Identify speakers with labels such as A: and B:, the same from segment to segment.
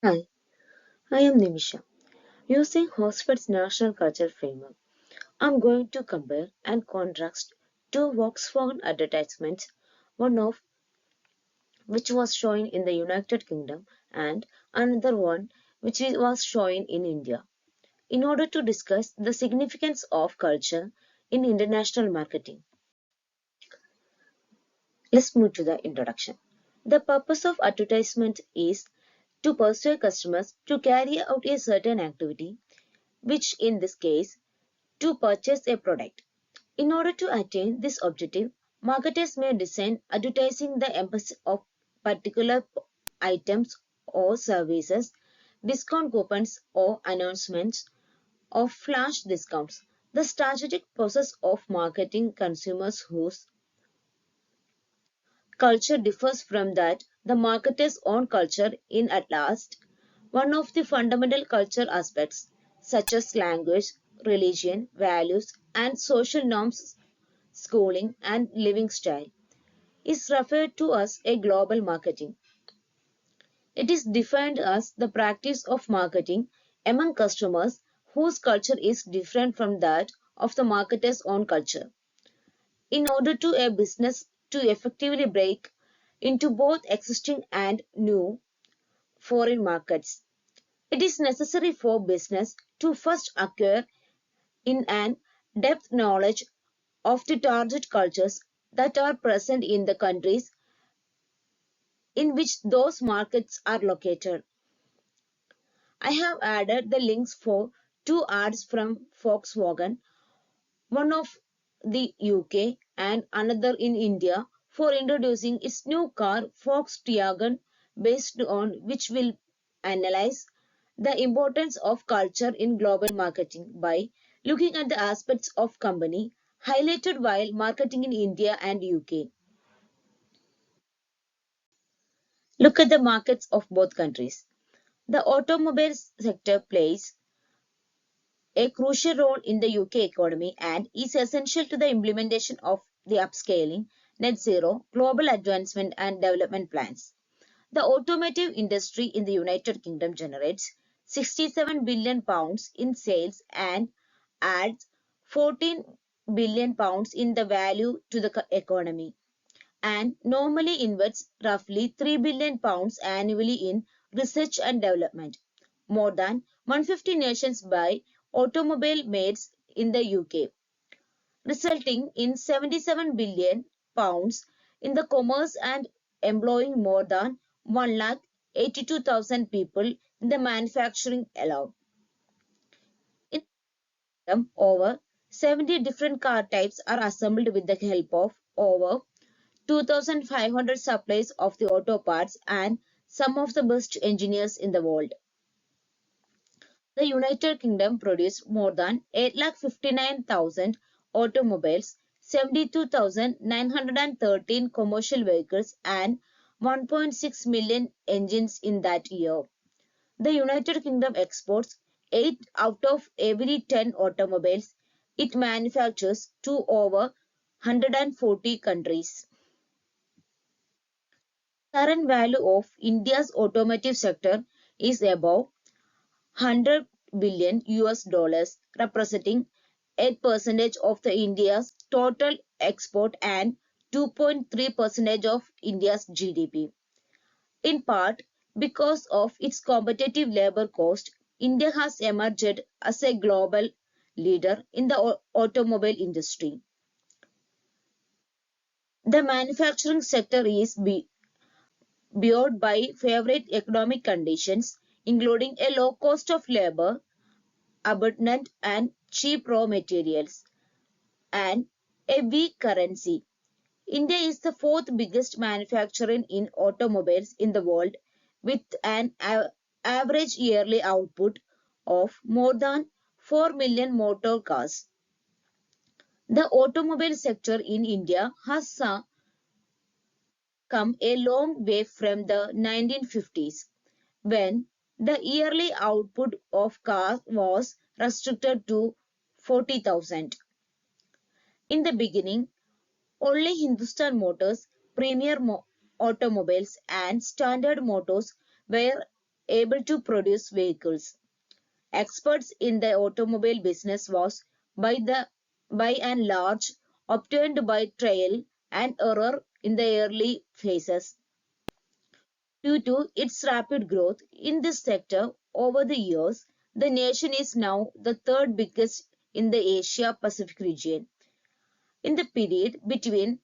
A: Hi, I am Nimisha. Using Oxford's National Culture Framework, I'm going to compare and contrast two Volkswagen advertisements, one of which was shown in the United Kingdom and another one which was shown in India, in order to discuss the significance of culture in international marketing. Let's move to the introduction. The purpose of advertisement is to persuade customers to carry out a certain activity, which in this case to purchase a product. In order to attain this objective, marketers may design advertising the emphasis of particular items or services, discount coupons or announcements of flash discounts. The strategic process of marketing consumers whose culture differs from that the marketer's own culture in at last one of the fundamental culture aspects such as language, religion, values and social norms, schooling and living style is referred to as a global marketing. It is defined as the practice of marketing among customers whose culture is different from that of the marketer's own culture. In order to a business to effectively break into both existing and new foreign markets, it is necessary for business to first acquire in an depth knowledge of the target cultures that are present in the countries in which those markets are located. I have added the links for two ads from Volkswagen, one of the UK and another in India, for introducing its new car Volkswagen, based on which will analyze the importance of culture in global marketing by looking at the aspects of company highlighted while marketing in India and UK. Look at the markets of both countries. The automobile sector plays a crucial role in the UK economy and is essential to the implementation of the upscaling, net zero, global advancement and development plans. The automotive industry in the United Kingdom generates £67 billion in sales and adds £14 billion in the value to the economy, and normally invests roughly £3 billion annually in research and development. More than 150 nations buy automobile mades in the UK, resulting in £77 billion in the commerce and employing more than 182,000 people in the manufacturing alone. In them, over 70 different car types are assembled with the help of over 2,500 suppliers of the auto parts and some of the best engineers in the world. The United Kingdom produced more than 859,000 automobiles, 72,913 commercial vehicles, and 1.6 million engines in that year. The United Kingdom exports 8 out of every 10 automobiles it manufactures to over 140 countries. Current value of India's automotive sector is above 100 billion US dollars, representing 8% of the India's total export and 2.3% of India's GDP. In part because of its competitive labor cost, India has emerged as a global leader in the automobile industry. The manufacturing sector is buoyed by favorable economic conditions, including a low cost of labor, abundant and cheap raw materials, and a weak currency. India is the fourth biggest manufacturer in automobiles in the world, with an average yearly output of more than 4 million motor cars. The automobile sector in India has come a long way from the 1950s, when the yearly output of cars was restricted to 40,000. In the beginning, only Hindustan Motors, Premier Automobiles, and Standard Motors were able to produce vehicles. Experts in the automobile business was by and large obtained by trial and error in the early phases. Due to its rapid growth in this sector over the years, the nation is now the third biggest in the Asia Pacific region. In the period between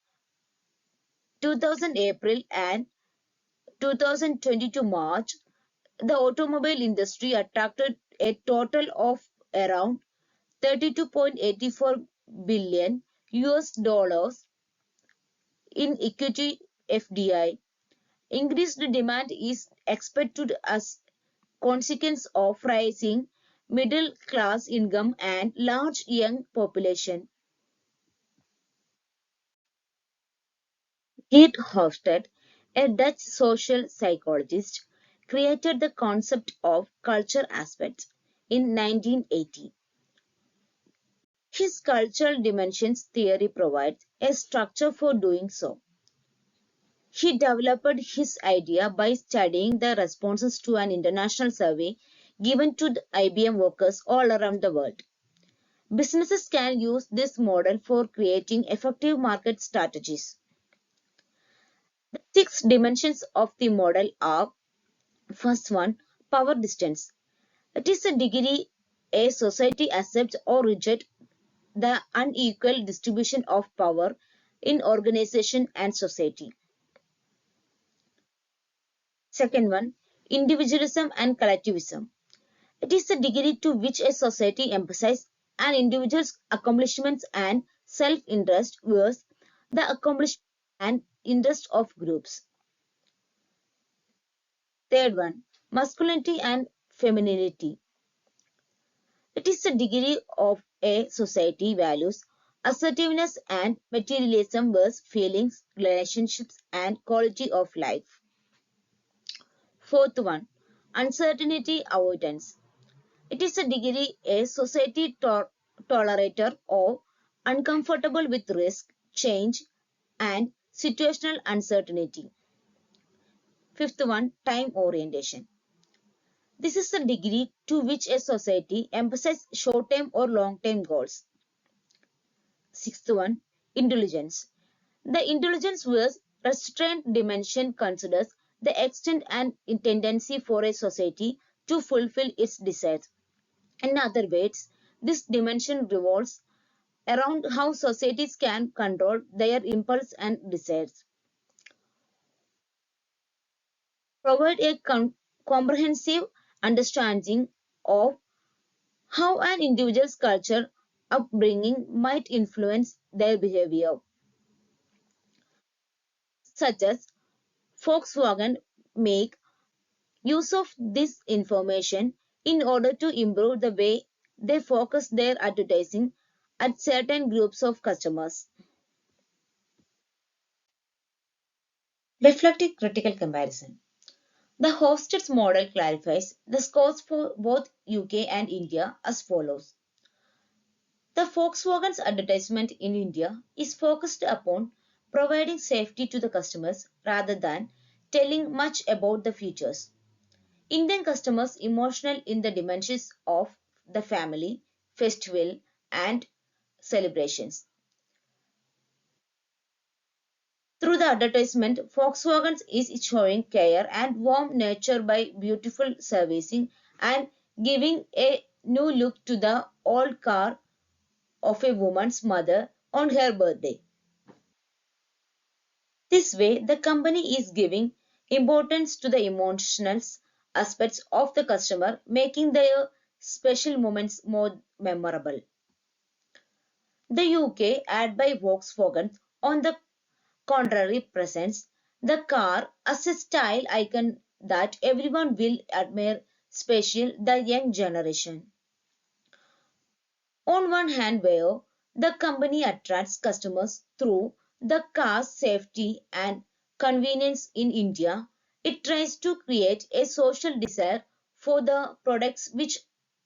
A: 2000 April and 2022 March, the automobile industry attracted a total of around 32.84 billion US dollars in equity FDI. Increased demand is expected as consequence of rising middle class income and large young population. Geert Hofstede, a Dutch social psychologist, created the concept of culture aspects in 1980. His cultural dimensions theory provides a structure for doing so. He developed his idea by studying the responses to an international survey given to the IBM workers all around the world. Businesses can use this model for creating effective market strategies. The six dimensions of the model are: first one, power distance. It is a degree a society accepts or rejects the unequal distribution of power in organization and society. Second one, individualism and collectivism. It is the degree to which a society emphasizes an individual's accomplishments and self-interest versus the accomplishments and interest of groups. Third one, masculinity and femininity. It is the degree of a society values assertiveness and materialism versus feelings, relationships, and quality of life. Fourth one, uncertainty avoidance. It is a degree a society tolerator or uncomfortable with risk, change, and situational uncertainty. Fifth one, time orientation. This is the degree to which a society emphasizes short-term or long-term goals. Sixth one, intelligence. The intelligence was restraint dimension considers the extent and tendency for a society to fulfill its desires. In other words, this dimension revolves around how societies can control their impulse and desires, provide a comprehensive understanding of how an individual's culture upbringing might influence their behavior, such as Volkswagen make use of this information in order to improve the way they focus their advertising at certain groups of customers. Reflective critical comparison. The Hofstede's model clarifies the scores for both UK and India as follows. The Volkswagen's advertisement in India is focused upon providing safety to the customers rather than telling much about the features. Indian customers emotional in the dimensions of the family, festival, and celebrations. Through the advertisement, Volkswagen is showing care and warm nature by beautiful servicing and giving a new look to the old car of a woman's mother on her birthday. This way, the company is giving importance to the emotional aspects of the customer, making their special moments more memorable. The UK ad by Volkswagen, on the contrary, presents the car as a style icon that everyone will admire, especially the young generation. On one hand, where the company attracts customers through the car's safety and convenience in India, it tries to create a social desire for the products which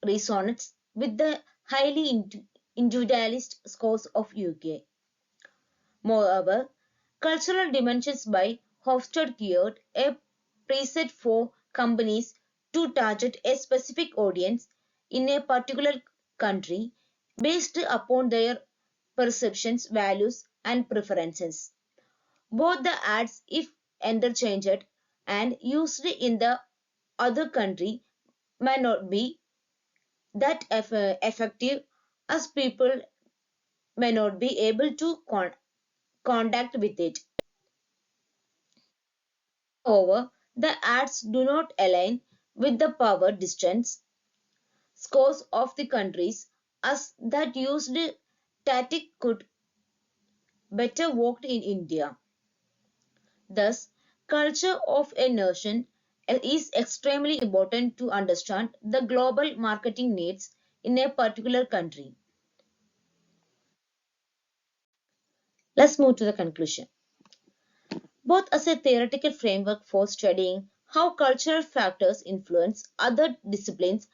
A: resonates with the highly individualist scores of UK. Moreover, cultural dimensions by Hofstede create a preset for companies to target a specific audience in a particular country based upon their perceptions, values, and preferences. Both the ads, if interchanged and used in the other country, may not be that effective as people may not be able to contact with it. However, the ads do not align with the power distance scores of the countries as that used tactic could better work in India. Thus, culture of a nation is extremely important to understand the global marketing needs in a particular country. Let's move to the conclusion. Both as a theoretical framework for studying how cultural factors influence other disciplines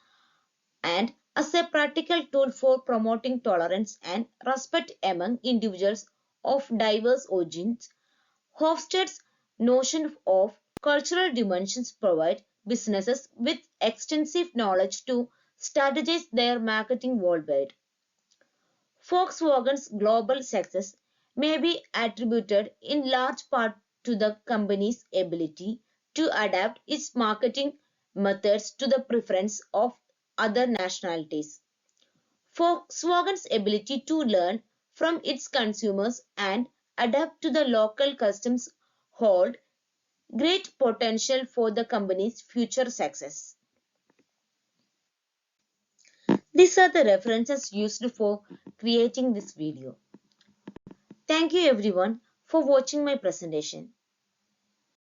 A: and as a practical tool for promoting tolerance and respect among individuals of diverse origins, Hofstede's notion of cultural dimensions provide businesses with extensive knowledge to strategize their marketing worldwide. Volkswagen's global success may be attributed in large part to the company's ability to adapt its marketing methods to the preference of other nationalities. Volkswagen's ability to learn from its consumers and adapt to the local customs hold great potential for the company's future success. These are the references used for creating this video. Thank you everyone for watching my presentation.